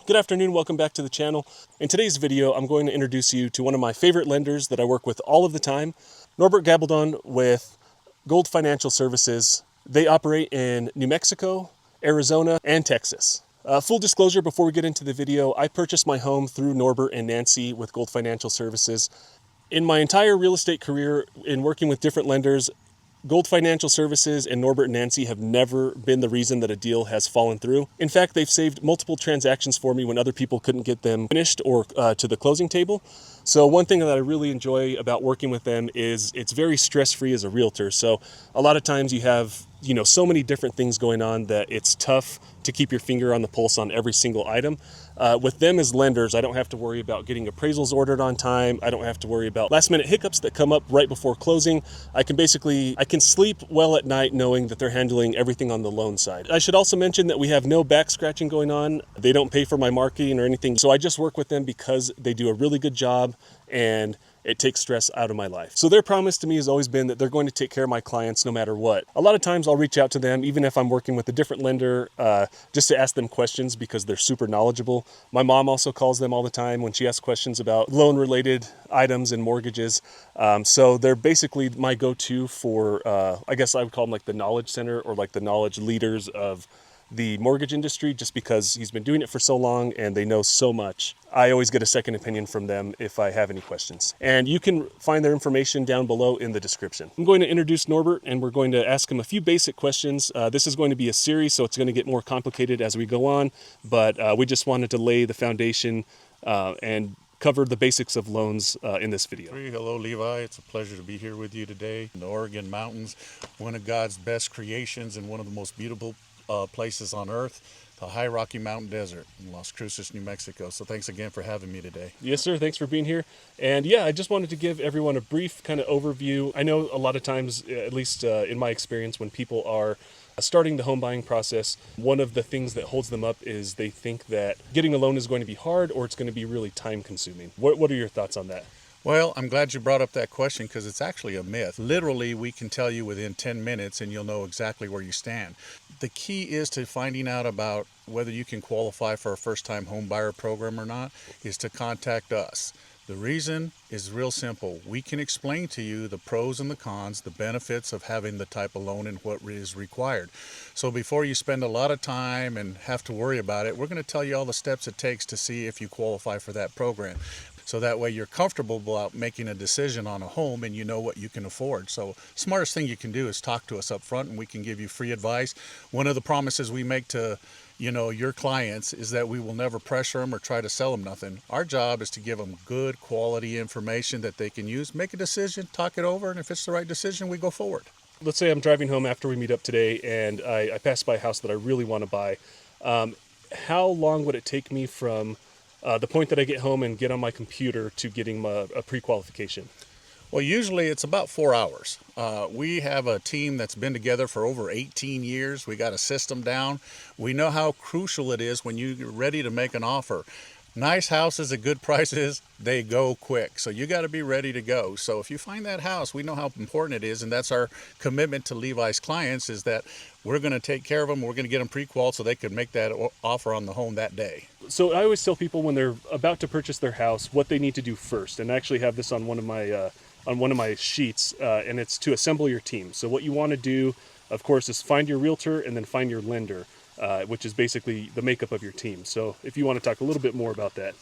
Good afternoon, welcome back to the channel. In today's video, I'm going to introduce you to one of my favorite lenders that I work with all of the time, Norbert Gabaldon with Gold Financial Services. They operate in New Mexico, Arizona, and Texas. Full disclosure before we get into the video, I purchased my home through Norbert and Nancy with Gold Financial Services. In my entire real estate career in working with different lenders, Gold Financial Services and Norbert and Nancy have never been the reason that a deal has fallen through. In fact, they've saved multiple transactions for me when other people couldn't get them finished or to the closing table. So one thing that I really enjoy about working with them is it's very stress-free as a realtor. So a lot of times you have, so many different things going on that it's tough to keep your finger on the pulse on every single item. With them as lenders, I don't have to worry about getting appraisals ordered on time. I don't have to worry about last minute hiccups that come up right before closing. I can sleep well at night knowing that they're handling everything on the loan side. I should also mention that we have no back scratching going on. They don't pay for my marketing or anything. So I just work with them because they do a really good job and it takes stress out of my life. So their promise to me has always been that they're going to take care of my clients no matter what. A lot of times I'll reach out to them, even if I'm working with a different lender, just to ask them questions because they're super knowledgeable. My mom also calls them all the time when she asks questions about loan-related items and mortgages. So they're basically my go-to for, I guess I would call them like the knowledge center or like the knowledge leaders of the mortgage industry, just because he's been doing it for so long and they know so much. I always get a second opinion from them if I have any questions. And you can find their information down below in the description. I'm going to introduce Norbert and we're going to ask him a few basic questions. This is going to be a series, so it's going to get more complicated as we go on, but we just wanted to lay the foundation and cover the basics of loans in this video. Hello, Levi. It's a pleasure to be here with you today. In the Oregon mountains, one of God's best creations and one of the most beautiful places on earth, the high Rocky Mountain Desert in Las Cruces, New Mexico. So thanks again for having me today. Yes, sir. Thanks for being here. And yeah, I just wanted to give everyone a brief kind of overview. I know a lot of times, at least in my experience, when people are starting the home buying process, one of the things that holds them up is they think that getting a loan is going to be hard or it's going to be really time consuming. What are your thoughts on that? Well, I'm glad you brought up that question because it's actually a myth. Literally, we can tell you within 10 minutes and you'll know exactly where you stand. The key is to finding out about whether you can qualify for a first-time home buyer program or not is to contact us. The reason is real simple. We can explain to you the pros and the cons, the benefits of having the type of loan and what is required. So before you spend a lot of time and have to worry about it, we're going to tell you all the steps it takes to see if you qualify for that program. So that way you're comfortable about making a decision on a home and you know what you can afford. So smartest thing you can do is talk to us up front and we can give you free advice. One of the promises we make to your clients is that we will never pressure them or try to sell them nothing. Our job is to give them good quality information that they can use, make a decision, talk it over, and if it's the right decision, we go forward. Let's say I'm driving home after we meet up today and I pass by a house that I really want to buy. How long would it take me from the point that I get home and get on my computer to getting a pre-qualification? Well, usually it's about 4 hours. We have a team that's been together for over 18 years. We got a system down. We know how crucial it is when you're ready to make an offer. Nice houses at good prices, they go quick. So you got to be ready to go. So if you find that house, we know how important it is. And that's our commitment to Levi's clients is that we're going to take care of them. We're going to get them pre-qual so they can make that offer on the home that day. So I always tell people when they're about to purchase their house, what they need to do first. And I actually have this on one of my sheets, and it's to assemble your team. So what you want to do, of course, is find your realtor and then find your lender, which is basically the makeup of your team. So if you want to talk a little bit more about that.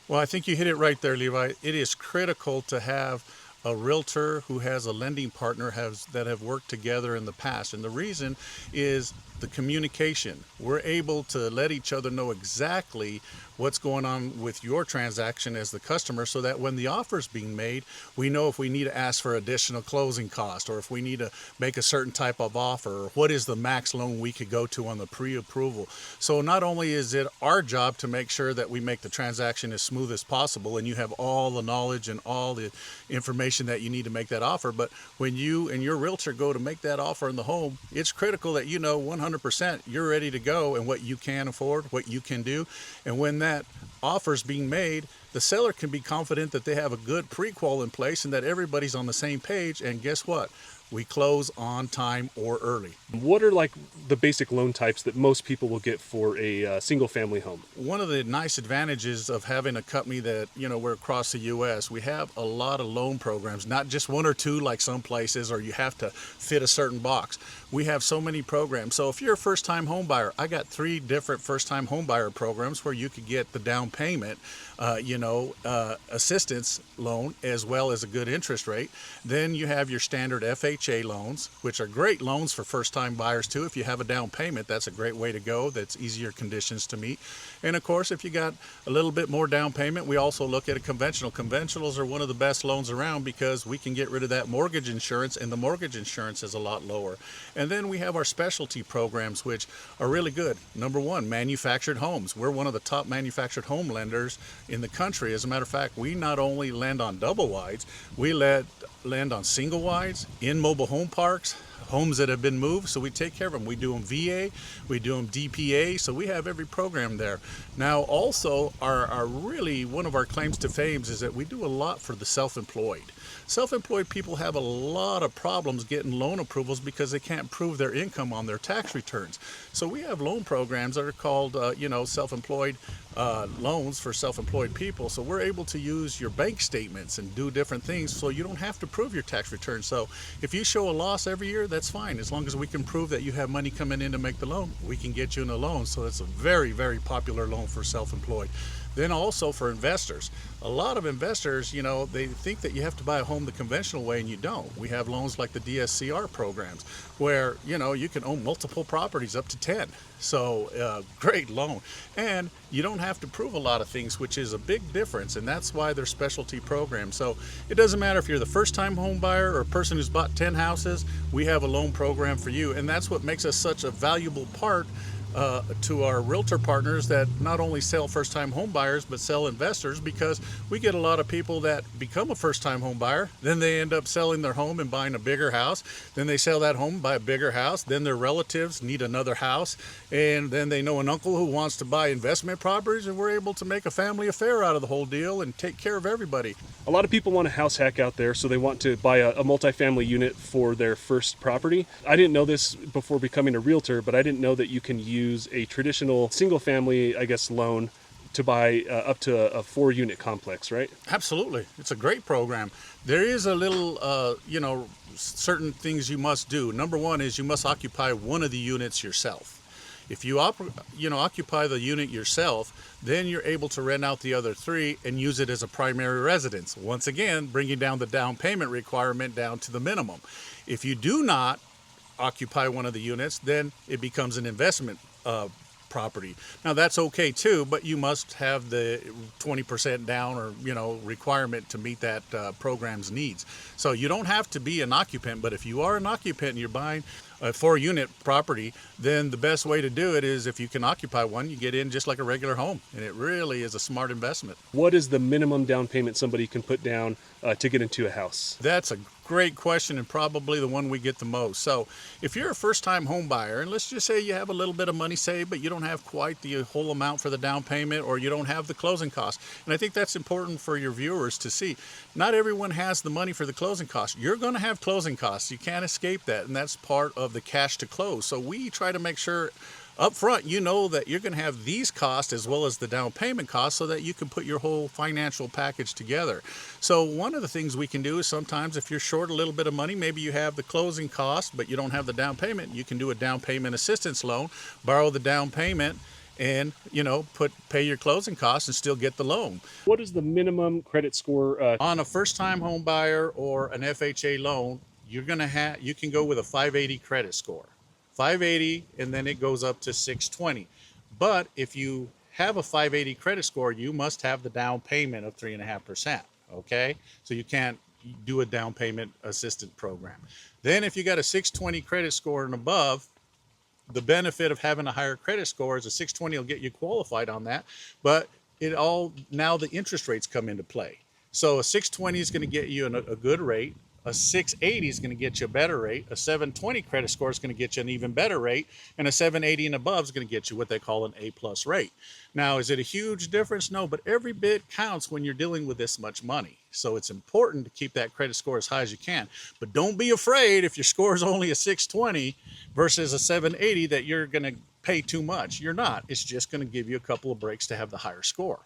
Well, I think you hit it right there, Levi. It is critical to have a realtor who has a lending partner that have worked together in the past. And the reason is the communication. We're able to let each other know exactly what's going on with your transaction as the customer so that when the offer is being made, we know if we need to ask for additional closing cost or if we need to make a certain type of offer or what is the max loan we could go to on the pre-approval. So not only is it our job to make sure that we make the transaction as smooth as possible and you have all the knowledge and all the information that you need to make that offer, but when you and your realtor go to make that offer in the home, it's critical that you know 100% you're ready to go and what you can afford, what you can do. And when that offer is being made, the seller can be confident that they have a good pre-qual in place and that everybody's on the same page. And guess what? We close on time or early. What are like the basic loan types that most people will get for a single family home? One of the nice advantages of having a company that, we're across the U.S., we have a lot of loan programs, not just one or two like some places, or you have to fit a certain box. We have so many programs. So if you're a first-time home buyer, I got 3 different first-time home buyer programs where you could get the down payment, assistance loan, as well as a good interest rate. Then you have your standard FHA loans, which are great loans for first-time buyers too. If you have a down payment, that's a great way to go. That's easier conditions to meet. And of course, if you got a little bit more down payment, we also look at a conventional. Conventionals are one of the best loans around because we can get rid of that mortgage insurance, and the mortgage insurance is a lot lower. And then we have our specialty programs, which are really good. Number one, manufactured homes. We're one of the top manufactured home lenders in the country. As a matter of fact, we not only lend on double wides, we lend on single wides, in mobile home parks, homes that have been moved, so we take care of them. We do them VA, we do them DPA, so we have every program there. Now also, our really one of our claims to fame is that we do a lot for the self-employed. Self-employed people have a lot of problems getting loan approvals because they can't prove their income on their tax returns. So we have loan programs that are called, self-employed loans for self-employed people. So we're able to use your bank statements and do different things so you don't have to prove your tax return. So if you show a loss every year, that's fine. As long as we can prove that you have money coming in to make the loan, we can get you in a loan. So it's a very, very popular loan for self-employed. Then also for investors. A lot of investors, they think that you have to buy a home the conventional way, and you don't. We have loans like the DSCR programs where, you can own multiple properties up to 10. So great loan. And you don't have to prove a lot of things, which is a big difference. And that's why they're specialty programs. So it doesn't matter if you're the first time home buyer or a person who's bought 10 houses, we have a loan program for you. And that's what makes us such a valuable part to our realtor partners that not only sell first-time home buyers but sell investors, because we get a lot of people that become a first-time home buyer, then they end up selling their home and buying a bigger house, then they sell that home, buy a bigger house, then their relatives need another house, and then they know an uncle who wants to buy investment properties, and we're able to make a family affair out of the whole deal and take care of everybody. A lot of people want a house hack out there, so they want to buy a multifamily unit for their first property. I didn't know this before becoming a realtor, but I didn't know that you can use a traditional single family, loan to buy up to a 4-unit complex, right? Absolutely. It's a great program. There is a little, certain things you must do. Number one is you must occupy one of the units yourself. If you occupy the unit yourself, then you're able to rent out the other 3 and use it as a primary residence. Once again, bringing down the down payment requirement down to the minimum. If you do not occupy one of the units, then it becomes an investment property. Now that's okay too, but you must have the 20% down or requirement to meet that program's needs. So you don't have to be an occupant, but if you are an occupant and you're buying a 4-unit property, then the best way to do it is if you can occupy one, you get in just like a regular home, and it really is a smart investment. What is the minimum down payment somebody can put down to get into a house? That's a great question, and probably the one we get the most. So if you're a first-time home buyer, and let's just say you have a little bit of money saved, but you don't have quite the whole amount for the down payment, or you don't have the closing costs, and I think that's important for your viewers to see. Not everyone has the money for the closing costs. You're going to have closing costs. You can't escape that, and that's part of the cash to close. So we try to make sure up front, that you're going to have these costs as well as the down payment costs so that you can put your whole financial package together. So one of the things we can do is sometimes if you're short a little bit of money, maybe you have the closing cost, but you don't have the down payment, you can do a down payment assistance loan, borrow the down payment, and pay your closing costs and still get the loan. What is the minimum credit score? On a first-time home buyer or an FHA loan, you can go with a 580 credit score. 580, and then it goes up to 620. But if you have a 580 credit score, you must have the down payment of 3.5%. Okay, so you can't do a down payment assistance program. Then if you got a 620 credit score and above, the benefit of having a higher credit score is a 620 will get you qualified on that, but now the interest rates come into play. So a 620 is going to get you a good rate. A 680 is going to get you a better rate. A 720 credit score is going to get you an even better rate. And a 780 and above is going to get you what they call an A+ rate. Now, is it a huge difference? No, but every bit counts when you're dealing with this much money. So it's important to keep that credit score as high as you can. But don't be afraid if your score is only a 620 versus a 780 that you're going to pay too much. You're not. It's just going to give you a couple of breaks to have the higher score.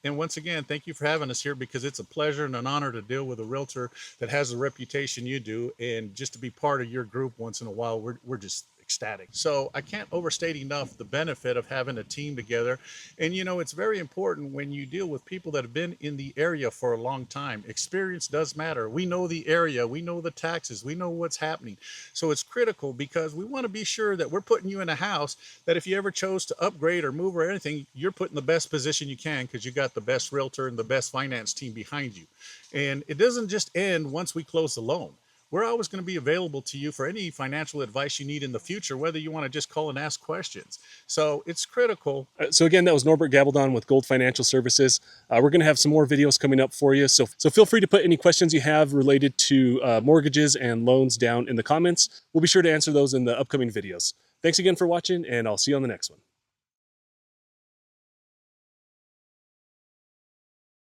And once again, thank you for having us here, because it's a pleasure and an honor to deal with a realtor that has the reputation you do. And just to be part of your group once in a while, we're just ecstatic. So I can't overstate enough the benefit of having a team together. And you know, it's very important when you deal with people that have been in the area for a long time. Experience does matter. We know the area, we know the taxes, we know what's happening. So it's critical, because we want to be sure that we're putting you in a house that if you ever chose to upgrade or move or anything, you're put in the best position you can, because you got the best realtor and the best finance team behind you. And it doesn't just end once we close the loan. We're always going to be available to you for any financial advice you need in the future, whether you want to just call and ask questions. So it's critical. So again, that was Norbert Gabaldon with Gold Financial Services. We're going to have some more videos coming up for you. So feel free to put any questions you have related to mortgages and loans down in the comments. We'll be sure to answer those in the upcoming videos. Thanks again for watching, and I'll see you on the next one.